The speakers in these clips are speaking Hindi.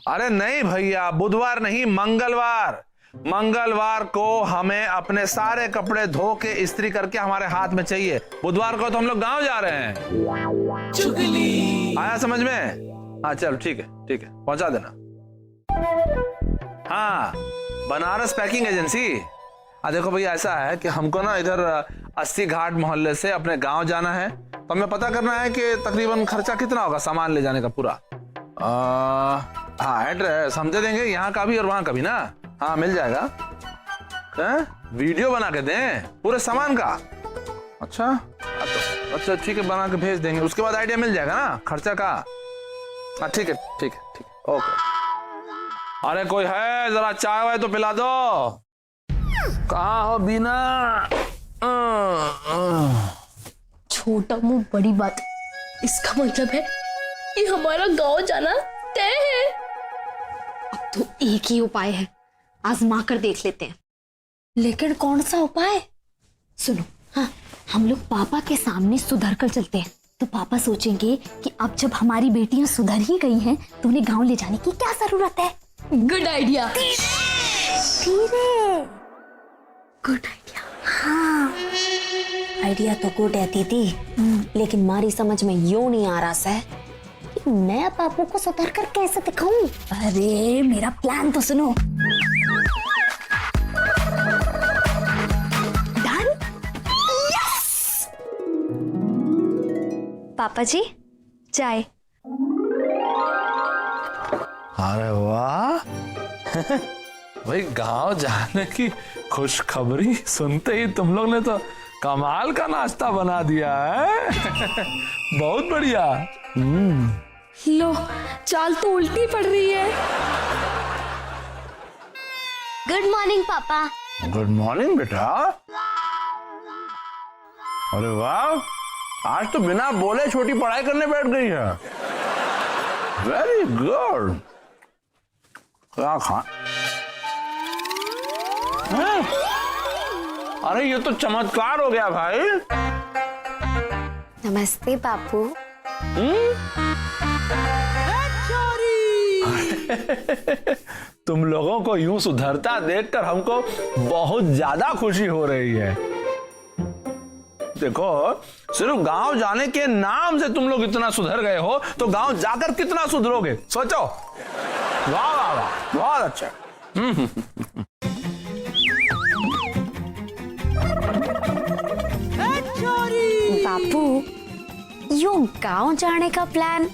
अरे नहीं भैया, बुधवार नहीं, मंगलवार। मंगलवार को हमें अपने सारे कपड़े धो के इस्त्री करके हमारे हाथ में चाहिए। बुधवार को तो हम लोग गांव जा रहे हैं। चुगली आया समझ में? हाँ चलो ठीक है, ठीक है, पहुंचा देना। हाँ, बनारस पैकिंग एजेंसी। देखो भैया, ऐसा है कि हमको ना इधर 80 घाट मोहल्ले से अपने गांव जाना है, तो हमें पता करना है कि तकरीबन खर्चा कितना होगा सामान ले जाने का पूरा। हाँ, एड्रेस हम दे देंगे, यहाँ का भी और वहाँ का भी ना। हाँ मिल जाएगा। वीडियो बना के दें पूरे सामान का? अच्छा अच्छा ठीक है, बना के भेज देंगे, उसके बाद आइडिया मिल जाएगा ना खर्चा का। हाँ ठीक है ठीक है ठीक है, ओके। अरे कोई है, जरा चाय वाय तो पिला दो। कहाँ हो बीना? छोटा मुंह बड़ी बात, इसका मतलब है कि हमारा गांव जाना तय है। अब तो एक ही उपाय है, आजमा कर देख लेते हैं। लेकिन कौन सा उपाय? सुनो, हाँ, हम लोग पापा के सामने सुधर कर चलते हैं, तो पापा सोचेंगे कि अब जब हमारी बेटियां सुधर ही गई हैं तो उन्हें गांव ले जाने की क्या जरूरत है। Good idea. Good idea. हाँ, आइडिया तो गुड है दीदी, लेकिन हमारी समझ में यूं नहीं आ रहा है कि मैं पापू को सुधर कर कैसे दिखाऊं। अरे मेरा प्लान तो सुनो। डन? यस! पापा जी, चाय। अरे वाह भाई, गांव जाने की खुशखबरी सुनते ही तुम लोग ने तो कमाल का नाश्ता बना दिया है। बहुत बढ़िया। लो, चाल तो उल्टी पड़ रही है। गुड मॉर्निंग पापा। गुड मॉर्निंग बेटा। अरे वाह, आज तो बिना बोले छोटी पढ़ाई करने बैठ गई है। Very good. क्या खा? अरे ये तो चमत्कार हो गया भाई। नमस्ते पापू। तुम लोगों को यूं सुधरता देखकर हमको बहुत ज्यादा खुशी हो रही है। देखो, सिर्फ गांव जाने के नाम से तुम लोग इतना सुधर गए हो, तो गांव जाकर कितना सुधरोगे सोचो। वाह वाह वाह, बहुत अच्छा। बापू, यूं गांव जाने का प्लान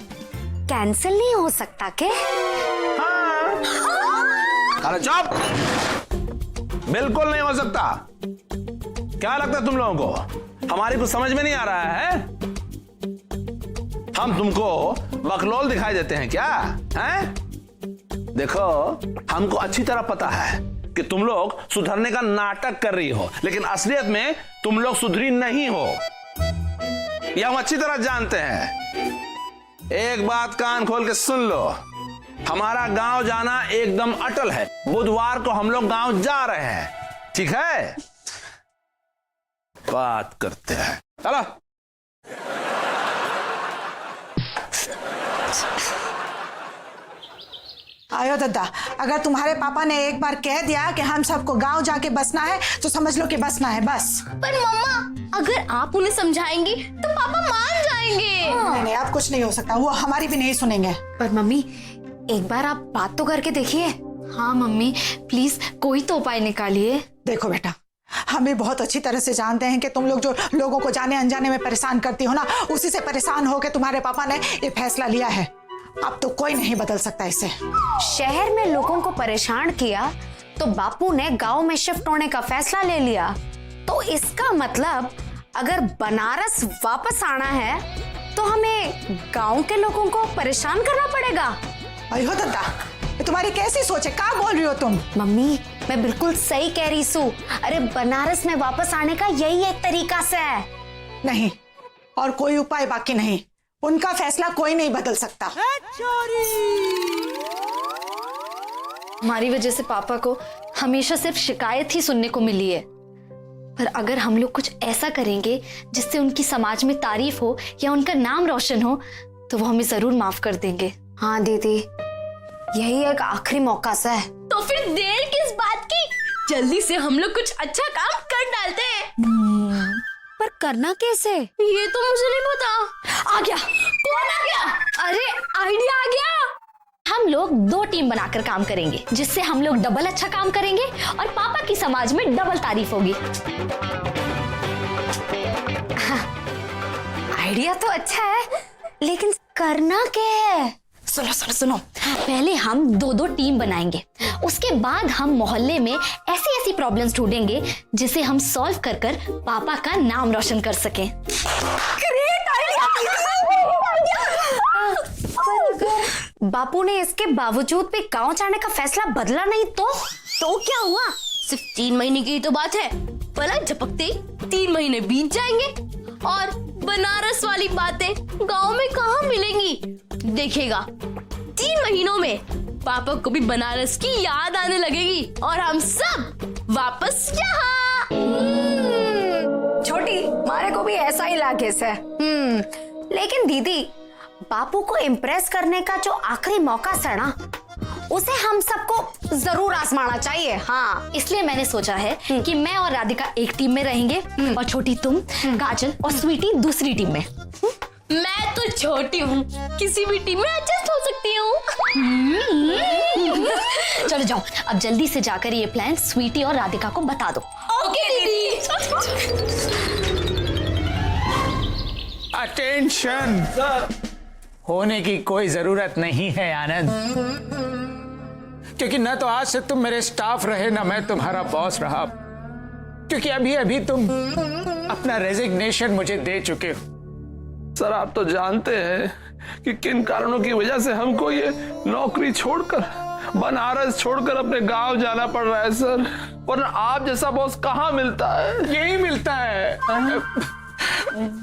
कैंसिल नहीं हो सकता क्या? हाँ। अरे चुप, बिल्कुल नहीं हो सकता। क्या लगता है तुम लोगों को हमारी कुछ समझ में नहीं आ रहा है? हम तुमको बकलोल दिखाई देते हैं क्या? हैं? देखो, हमको अच्छी तरह पता है कि तुम लोग सुधरने का नाटक कर रही हो, लेकिन असलियत में तुम लोग सुधरी नहीं हो, यह हम अच्छी तरह जानते हैं। एक बात कान खोल के सुन लो, हमारा गांव जाना एकदम अटल है। बुधवार को हम लोग गांव जा रहे हैं, ठीक है? बात करते हैं, चलो। आयो दादा, अगर तुम्हारे पापा ने एक बार कह दिया कि हम सबको गांव जाके बसना है, तो समझ लो कि बसना है बस। पर मम्मा, अगर आप उन्हें समझाएंगी तो पापा मान जाएंगे। नहीं नहीं, अब कुछ नहीं हो सकता, वो हमारी भी नहीं सुनेंगे। पर मम्मी, एक बार आप बात तो करके देखिए। हाँ मम्मी, प्लीज कोई तो उपाय निकालिए। देखो बेटा, हम भी बहुत अच्छी तरह से जानते हैं कि तुम लोग जो लोगों को जाने अनजाने में परेशान करती हो ना, उसी से परेशान होकर तुम्हारे पापा ने ये फैसला लिया है। अब तो कोई नहीं बदल सकता इसे। शहर में लोगों को परेशान किया तो बापू ने गांव में शिफ्ट होने का फैसला ले लिया, तो इसका मतलब अगर बनारस वापस आना है तो हमें गांव के लोगों को परेशान करना पड़ेगा। अयो दादा, ये तुम्हारी कैसी सोच है? क्या बोल रही हो तुम? मम्मी, मैं बिल्कुल सही कह रही हूँ। अरे बनारस में वापस आने का यही एक तरीका से है। नहीं, और कोई उपाय बाकी नहीं। उनका फैसला कोई नहीं बदल सकता। हमारी वजह से पापा को हमेशा सिर्फ शिकायत ही सुनने को मिली है, पर अगर हम लोग कुछ ऐसा करेंगे जिससे उनकी समाज में तारीफ हो या उनका नाम रोशन हो, तो वो हमें जरूर माफ कर देंगे। हाँ दीदी, यही एक आखिरी मौका सा है। तो फिर देर किस बात की, जल्दी से हम लोग कुछ अच्छा काम कर डालते हैं। पर करना कैसे? ये तो मुझे नहीं पता। आ गया। कौन आ गया? अरे आइडिया आ गया। हम लोग 2 टीम बनाकर काम करेंगे, जिससे हम लोग डबल अच्छा काम करेंगे और पापा की समाज में डबल तारीफ होगी। आइडिया तो अच्छा है, लेकिन करना क्या है? सुनो सुनो सुनो, पहले हम 2-2 टीम बनाएंगे, उसके बाद हम मोहल्ले में ऐसी ऐसी प्रॉब्लम्स ढूंढेंगे जिसे हम सॉल्व कर कर पापा का नाम रोशन कर सकें। Great idea. बापू ने इसके बावजूद भी गांव जाने का फैसला बदला नहीं तो क्या हुआ? सिर्फ 3 महीने की तो बात है, पलक झपकते 3 महीने बीत जाएंगे और बनारस वाली बातें गांव में कहाँ मिलेंगी। देखेगा 3 महीनों में पापा को भी बनारस की याद आने लगेगी और हम सब वापस यहाँ। छोटी, मारे को भी ऐसा ही लागेस है। लेकिन दीदी, बापू को इम्प्रेस करने का जो आखिरी मौका था ना, उसे हम सबको जरूर आजमाना चाहिए। हाँ, इसलिए मैंने सोचा है कि मैं और राधिका एक टीम में रहेंगे और छोटी तुम, काजल और स्वीटी दूसरी टीम में। मैं तो छोटी हूँ, किसी भी टीम में एडजस्ट हो सकती हूँ। चलो जाओ, अब जल्दी से जाकर ये प्लान स्वीटी और राधिका को बता दो। ओके दीदी। अटेंशन, होने की कोई जरूरत नहीं है आनंद, क्योंकि न तो आज से तुम मेरे स्टाफ रहे, न मैं तुम्हारा बॉस रहा, क्योंकि अभी अभी तुम अपना रेजिग्नेशन मुझे दे चुके हो। सर आप तो जानते हैं कि किन कारणों की वजह से हमको ये नौकरी छोड़कर, बनारस छोड़कर अपने गांव जाना पड़ रहा है सर, वरना आप जैसा बॉस कहाँ मिलता है। यही मिलता है।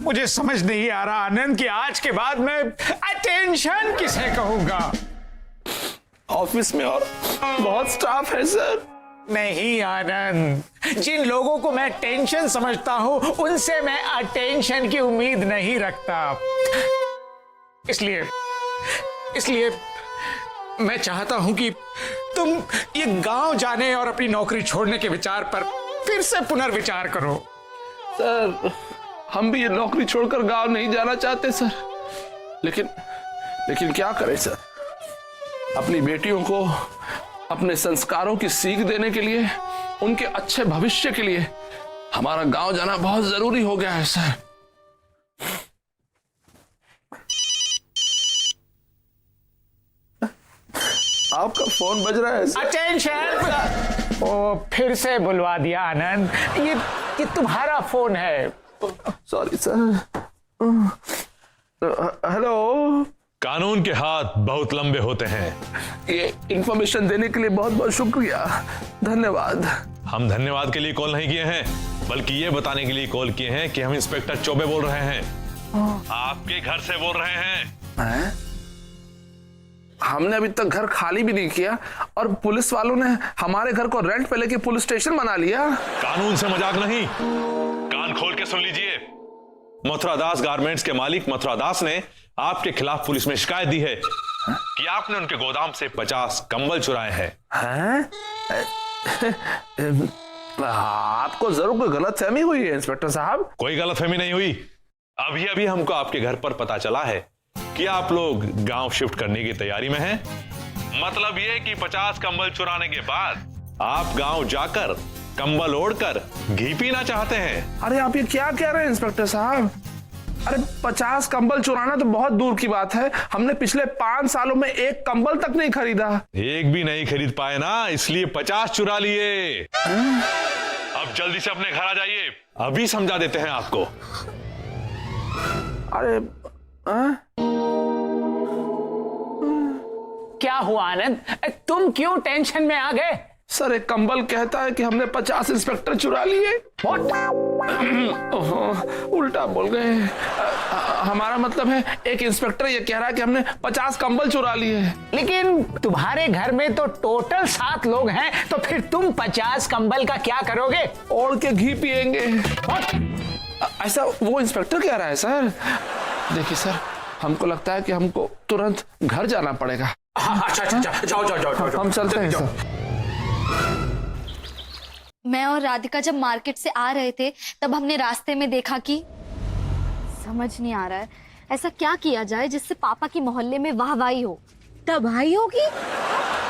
मुझे समझ नहीं आ रहा आनंद कि आज के बाद मैं अटेंशन किसे कहूंगा। ऑफिस में और बहुत स्टाफ है सर। नहीं आनंद, जिन लोगों को मैं टेंशन समझता हूं उनसे मैं अटेंशन की उम्मीद नहीं रखता। इसलिए मैं चाहता हूं कि तुम ये गांव जाने और अपनी नौकरी छोड़ने के विचार पर फिर से पुनर्विचार करो। सर हम भी ये नौकरी छोड़कर गांव नहीं जाना चाहते सर, लेकिन क्या करें सर, अपनी बेटियों को अपने संस्कारों की सीख देने के लिए, उनके अच्छे भविष्य के लिए हमारा गांव जाना बहुत जरूरी हो गया है सर। आपका फोन बज रहा है सर। अटेंशन! ओ फिर से बुलवा दिया आनंद, ये तुम्हारा फोन है। Sorry sir. हेलो। कानून के हाथ बहुत लंबे होते हैं। ये इंफॉर्मेशन देने के लिए बहुत बहुत शुक्रिया, धन्यवाद। हम धन्यवाद के लिए कॉल नहीं किए हैं, बल्कि ये बताने के लिए कॉल किए हैं कि हम इंस्पेक्टर चौबे बोल रहे हैं, आपके घर से बोल रहे हैं। हमने अभी तक घर खाली भी नहीं किया और पुलिस वालों ने हमारे घर को रेंट पे लेके पुलिस स्टेशन बना लिया। कानून से मजाक नहीं, कान खोल के सुन लीजिए। मथुरा दास गारमेंट्स के मालिक मथुरा दास ने आपके खिलाफ पुलिस में शिकायत दी है कि आपने उनके गोदाम से 50 कंबल चुराए हैं। आपको जरूर कोई गलतफहमी हुई है इंस्पेक्टर साहब। कोई गलतफहमी नहीं हुई। अभी अभी हमको आपके घर पर पता चला है कि आप लोग गांव शिफ्ट करने की तैयारी में हैं। मतलब ये कि 50 कंबल चुराने के बाद आप गांव जाकर कंबल ओढ़कर घी पीना चाहते हैं। अरे आप ये क्या कह रहे हैं इंस्पेक्टर साहब? अरे 50 कंबल चुराना तो बहुत दूर की बात है, हमने पिछले 5 सालों में एक कंबल तक नहीं खरीदा। एक भी नहीं खरीद पाए ना, इसलिए 50 चुरा लिए। अब जल्दी से अपने घर आ जाइए, अभी समझा देते हैं आपको। अरे क्या हुआ आनंद, तुम क्यों टेंशन में आ गए? सर एक कंबल कहता है कि हमने 50 इंस्पेक्टर चुरा लिए। उल्टा बोल गए। हमारा मतलब है एक इंस्पेक्टर ये कह रहा है कि हमने 50 कंबल चुरा लिए। लेकिन तुम्हारे घर में तो टोटल 7 लोग हैं, तो फिर तुम 50 कंबल का क्या करोगे? ओढ़ के घी पिएंगे। ऐसा वो इंस्पेक्टर कह रहा है सर। देखिए सर, हमको लगता है कि हमको तुरंत घर जाना पड़ेगा। अच्छा, जाओ। हम चलते हैं सर। मैं और राधिका जब मार्केट से आ रहे थे तब हमने रास्ते में देखा कि समझ नहीं आ रहा है ऐसा क्या किया जाए जिससे पापा की मोहल्ले में वाहवाही हो। तबाही होगी?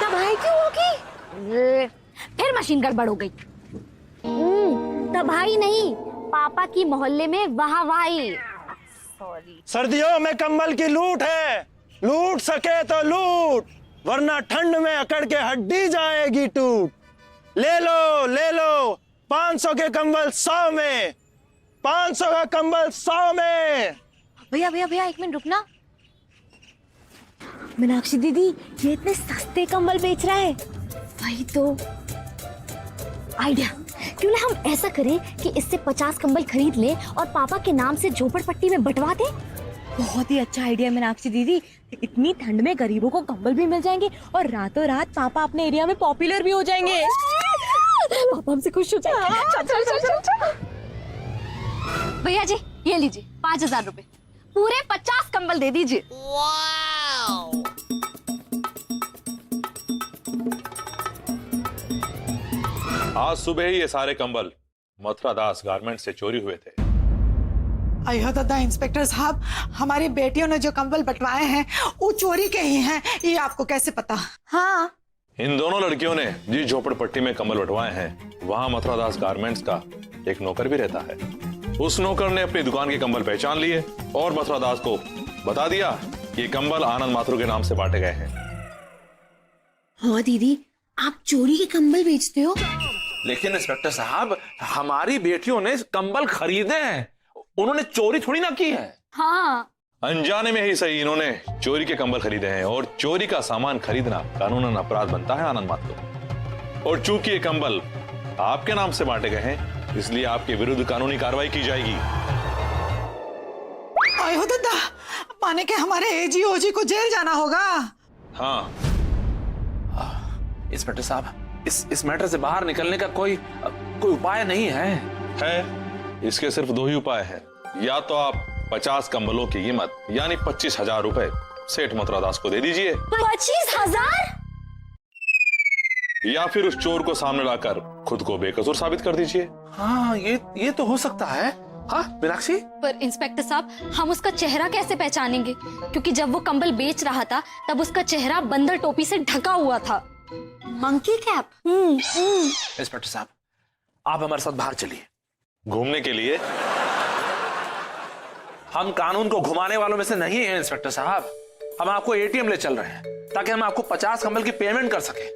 तबाही क्यों होगी? फिर मशीन गड़बड़ हो गई। तबाही नहीं, पापा की मोहल्ले में वाहवाही। सॉरी। सर्दियों में कंबल की लूट है, लूट सके तो लूट, वरना ठंड में अकड़ के हड्डी जाएगी टूट। ले लो 500 के कंबल 100 में, 500 का कंबल 100 में। भैया एक मिनट रुकना। मीनाक्षी दीदी ये इतने सस्ते कंबल बेच रहा है। वही तो आइडिया, क्यों ना हम ऐसा करें कि इससे 50 कंबल खरीद लें और पापा के नाम से झोपड़पट्टी में बंटवा दें। बहुत ही अच्छा आइडिया मीनाक्षी दीदी। इतनी ठंड में गरीबों को कंबल भी मिल जाएंगे और रातों रात पापा अपने एरिया में पॉपुलर भी हो जाएंगे। पापा हमसे खुश हो जाएंगे। चल। भैया जी ये लीजिए 5000 रुपए, पूरे 50 कंबल दे दीजिए। आज सुबह ही ये सारे कंबल मथुरा दास गारमेंट से चोरी हुए थे। अयो दादा इंस्पेक्टर साहब, हमारी बेटियों ने जो कंबल बंटवाए हैं वो चोरी के ही हैं, ये आपको कैसे पता? हाँ, इन दोनों लड़कियों ने जिस झोपड़पट्टी में कंबल बंटवाए हैं वहां मथुरा दास गारमेंट्स का एक नौकर भी रहता है। उस नौकर ने अपनी दुकान के कंबल पहचान लिए और मथुरा दास को बता दिया कि ये कंबल आनंद माथुर के नाम से बांटे गए हैं। हाँ दीदी, आप चोरी के कंबल बेचते हो? लेकिन इंस्पेक्टर साहब, हमारी बेटियों ने कंबल खरीदे हैं, उन्होंने चोरी थोड़ी ना की है। हाँ, अनजाने में ही सही इन्होंने चोरी के कंबल खरीदे हैं और चोरी का सामान खरीदना कानूनन अपराध बनता है आनंद माथुर। और चूंकि ये कंबल आपके नाम से बांटे गए हैं इसलिए आपके विरुद्ध कानूनी कार्रवाई की जाएगी। अयो दादा, माने के हमारे एजी ओजी को जेल जाना होगा। हाँ इंस्पेक्टर साहब, इस मैटर से बाहर निकलने का कोई उपाय नहीं है? इसके सिर्फ 2 ही उपाय हैं। या तो आप 50 कंबलों की कीमत यानी 25,000 रुपए सेठ मथुरा दास को दे दीजिए, 25,000? या फिर उस चोर को सामने लाकर खुद को बेकसूर साबित कर दीजिए। हाँ, ये तो हो सकता है। हाँ मीनाक्षी, पर इंस्पेक्टर साहब हम उसका चेहरा कैसे पहचानेंगे? क्योंकि जब वो कंबल बेच रहा था तब उसका चेहरा बंदर टोपी से ढका हुआ था। Monkey cap. इंस्पेक्टर साहब, आप हमारे साथ बाहर चलिए। घूमने के लिए? हम कानून को घुमाने वालों में से नहीं हैं इंस्पेक्टर साहब। हम आपको एटीएम ले चल रहे हैं ताकि हम आपको 50 कंबल की पेमेंट कर सके।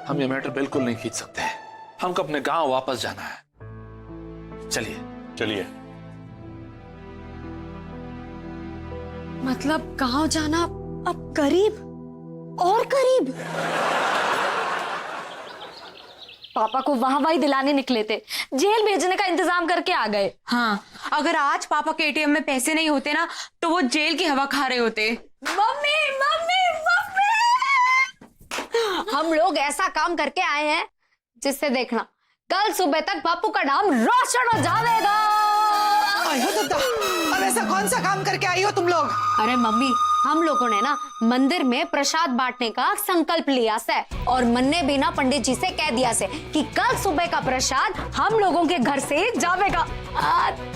हम ये मैटर बिल्कुल नहीं खींच सकते हैं, हमको अपने गांव वापस जाना है। चलिए। मतलब गांव जाना अब करीब और करीब। पापा को वाहवाही दिलाने निकले थे, जेल भेजने का इंतजाम करके आ गए। हाँ, अगर आज पापा के एटीएम में पैसे नहीं होते ना तो वो जेल की हवा खा रहे होते। मम्मी मम्मी मम्मी, हम लोग ऐसा काम करके आए हैं जिससे देखना कल सुबह तक बापू का नाम रोशन हो जाएगा। अयो दादा, अब ऐसा कौन सा काम करके आई हो तुम लोग? अरे मम्मी, हम लोगों ने ना मंदिर में प्रसाद बांटने का संकल्प लिया से और मन्ने भी ना पंडित जी से कह दिया से कि कल सुबह का प्रसाद हम लोगों के घर से जाएगा।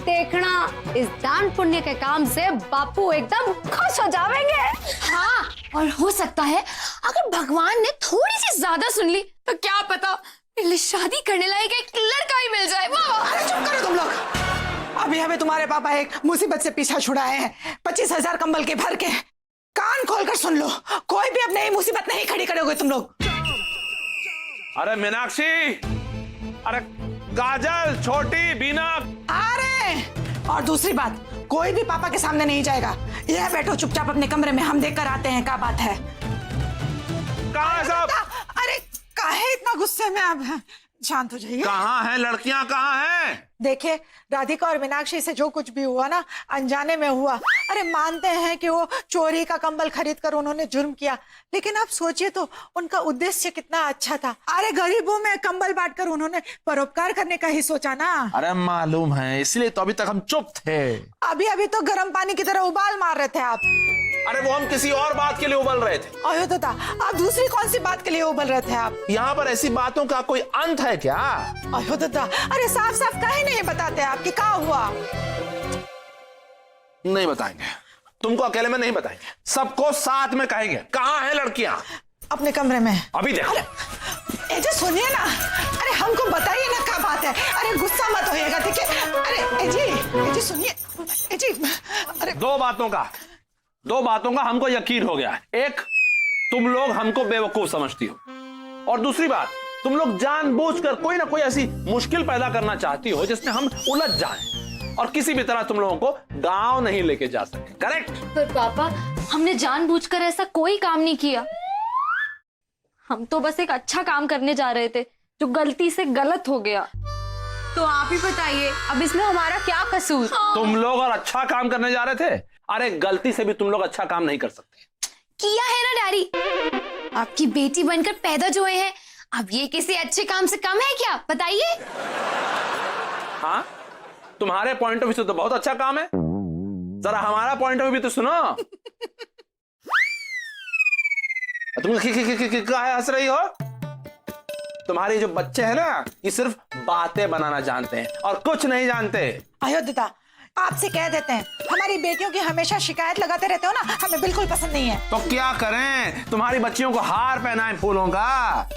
देखना इस दान पुण्य के काम से बापू एकदम खुश हो जाएंगे। हाँ, और हो सकता है अगर भगवान ने थोड़ी सी ज्यादा सुन ली तो क्या पता पहले शादी करने लायक एक लड़का ही मिल जाए। अरे चुप करो तुम लोग। अभी हमें तुम्हारे पापा एक मुसीबत से पीछा छुड़ाए हैं, 25,000 कंबल के भर के। कान खोलकर सुन लो, कोई भी अपने मुसीबत नहीं खड़ी करोगे तुम लोग। अरे मीनाक्षी, अरे काजल, छोटी, बीना, अरे और दूसरी बात, कोई भी पापा के सामने नहीं जाएगा। यह बैठो चुपचाप अपने कमरे में, हम देख कर आते हैं क्या बात है। कहाँ है साहब? अरे काहे इतना गुस्से में आप? शांत हो जाइए। कहाँ हैं लड़कियां, कहाँ हैं? देखिए, राधिका और मीनाक्षी से जो कुछ भी हुआ ना, अनजाने में हुआ। अरे मानते हैं कि वो चोरी का कंबल खरीद कर उन्होंने जुर्म किया, लेकिन आप सोचिए तो उनका उद्देश्य कितना अच्छा था। अरे गरीबों में कंबल बांटकर उन्होंने परोपकार करने का ही सोचा ना। अरे मालूम है, इसलिए तो अभी तक हम चुप थे। अभी अभी तो गर्म पानी की तरह उबाल मार रहे थे आप। अरे वो हम किसी और बात के लिए उबल रहे थे। अयो दादा, आप दूसरी कौन सी बात के लिए उबल रहे थे आप? यहाँ पर ऐसी बातों का कोई अंत है क्या? अयो दादा, अरे साफ साफ काहे नहीं बताते आप कि क्या हुआ? नहीं बताएंगे, तुमको अकेले में नहीं बताएंगे, सबको साथ में कहेंगे। कहाँ हैं लड़कियां? अपने कमरे में। अभी देखो। ए जी सुनिए ना, अरे हमको बताइए ना क्या बात है। अरे गुस्सा मत होइएगा, ठीक है? अरे ए जी सुनिए, ए जी, अरे दो बातों का हमको यकीन हो गया। एक, तुम लोग हमको बेवकूफ समझती हो, और दूसरी बात, तुम लोग जानबूझकर कोई ना कोई ऐसी मुश्किल पैदा करना चाहती हो जिसमें हम उलझ जाएं और किसी भी तरह तुम लोगों को गांव नहीं लेके जा सके। करेक्ट? पर पापा, हमने जानबूझकर ऐसा कोई काम नहीं किया। हम तो बस एक अच्छा काम करने जा रहे थे जो गलती से गलत हो गया। तो आप ही बताइए, अब इसमें हमारा क्या कसूर? तुम लोग और अच्छा काम करने जा रहे थे? अरे गलती से भी तुम लोग अच्छा काम नहीं कर सकते। किया है ना डैडी, आपकी बेटी बनकर पैदा जो हुए हैं, अब ये किसी अच्छे काम से कम है क्या? बताइए। हाँ, तुम्हारे पॉइंट ऑफ व्यू से तो बहुत अच्छा काम है, जरा हमारा पॉइंट ऑफ व्यू भी तो सुनो। तुम क्या हंस रही हो? तुम्हारे जो बच्चे हैं ना, ये सिर्फ बातें बनाना जानते हैं और कुछ नहीं जानते। अयो दादा, आपसे कह देते हैं, हमारी बेटियों की हमेशा शिकायत लगाते रहते हो ना, हमें बिल्कुल पसंद नहीं है। तो क्या करें? तुम्हारी बच्चियों को हार पहनाएं फूलों का।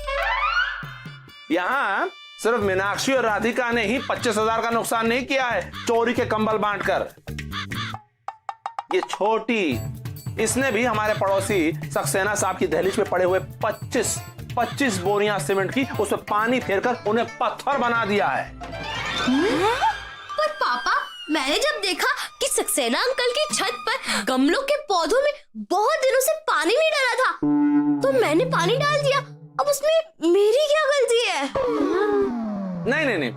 यहाँ सिर्फ मीनाक्षी और राधिका ने ही 25,000 का नुकसान नहीं किया है चोरी के कंबल बांटकर। ये छोटी, इसने भी हमारे पड़ोसी सक्सेना साहब की दहलीज पे पड़े हुए 25 बोरियां सीमेंट की उसमें पानी फेरकर उन्हें पत्थर बना दिया है। पर पापा, मैंने जब देखा कि सक्सेना अंकल की छत पर गमलों के पौधों में बहुत दिनों से पानी नहीं डाला था, तो मैंने पानी डाल दिया। अब उसमें मेरी क्या गलती है? नहीं,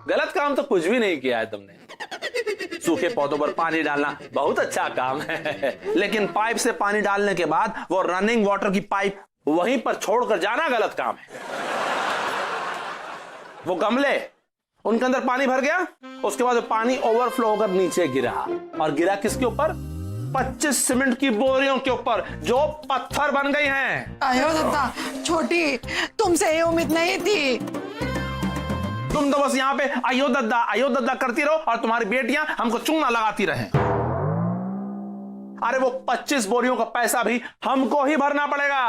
गलत काम तो कुछ भी नहीं किया है तुमने। सूखे पौधों पर पानी डालना बहुत अच्छा काम है, लेकिन पाइप से पानी डालने के बाद वो रनिंग वाटर की पाइप वहीं पर छोड़कर जाना गलत काम है। वो गमले, उनके अंदर पानी भर गया, उसके बाद पानी ओवरफ्लो होकर नीचे गिरा, और गिरा किसके ऊपर? 25 सीमेंट की बोरियों के ऊपर जो पत्थर बन गई हैं। अयो दादा, छोटी, तुमसे ये उम्मीद नहीं थी। तुम तो बस यहाँ पे अयो दद्दा करती रहो और तुम्हारी बेटियां हमको चूना लगाती रहें। अरे वो 25 बोरियों का पैसा भी हमको ही भरना पड़ेगा।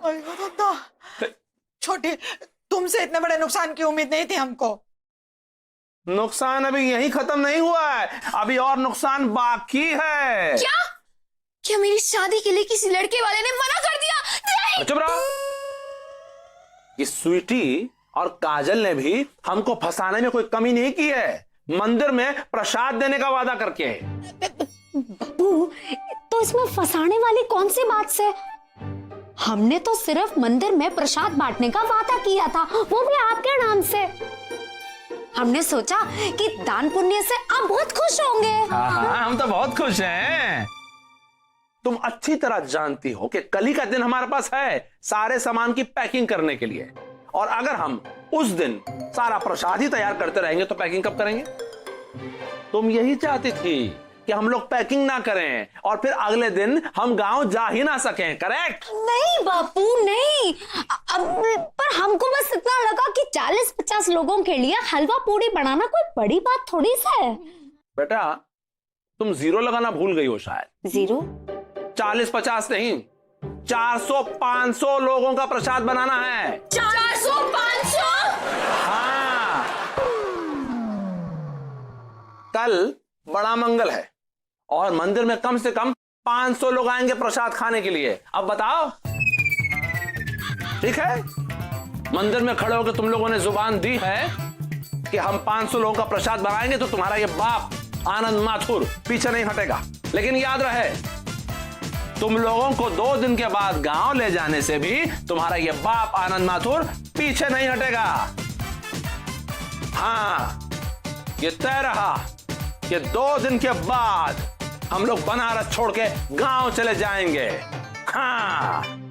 अयो दादा, छोटी, तुमसे इतने बड़े नुकसान की उम्मीद नहीं थी हमको। नुकसान अभी यही खत्म नहीं हुआ है, अभी और नुकसान बाकी है। क्या मेरी शादी के लिए किसी लड़के वाले ने मना कर दिया? नहीं। चुप रहो। ये स्वीटी और काजल ने भी हमको फंसाने में कोई कमी नहीं की है, मंदिर में प्रसाद देने का वादा करके। बाबू, तो इसमें फंसाने वाली कौन सी बात से? हमने तो सिर्फ मंदिर में प्रसाद बांटने का वादा किया था, वो भी आपके नाम से। हमने सोचा कि दान पुण्य से आप बहुत खुश होंगे। हाँ, हम तो बहुत खुश हैं। तुम अच्छी तरह जानती हो कि कल ही का दिन हमारे पास है सारे सामान की पैकिंग करने के लिए, और अगर हम उस दिन सारा प्रसाद ही तैयार करते रहेंगे तो पैकिंग कब करेंगे? तुम यही चाहती थी कि हम लोग पैकिंग ना करें और फिर अगले दिन हम गांव जा ही ना सकें। करेक्ट? नहीं बापू, नहीं। पर हमको बस इतना लगा कि 40-50 लोगों के लिए हलवा पूड़ी बनाना कोई बड़ी बात थोड़ी सा है। बेटा, तुम जीरो लगाना भूल गई हो शायद। जीरो? 40-50 नहीं, 400-500 लोगों का प्रसाद बनाना है। 400-500? हाँ, कल बड़ा मंगल है और मंदिर में कम से कम 500 लोग आएंगे प्रसाद खाने के लिए। अब बताओ, ठीक है? मंदिर में खड़े होकर तुम लोगों ने जुबान दी है कि हम 500 लोगों का प्रसाद बनाएंगे, तो तुम्हारा ये बाप आनंद माथुर पीछे नहीं हटेगा। लेकिन याद रहे, तुम लोगों को 2 दिन के बाद गांव ले जाने से भी तुम्हारा ये बाप आनंद माथुर पीछे नहीं हटेगा। हाँ, ये तय रहा कि 2 दिन के बाद हम लोग बनारस छोड़ के गांव चले जाएंगे। हाँ।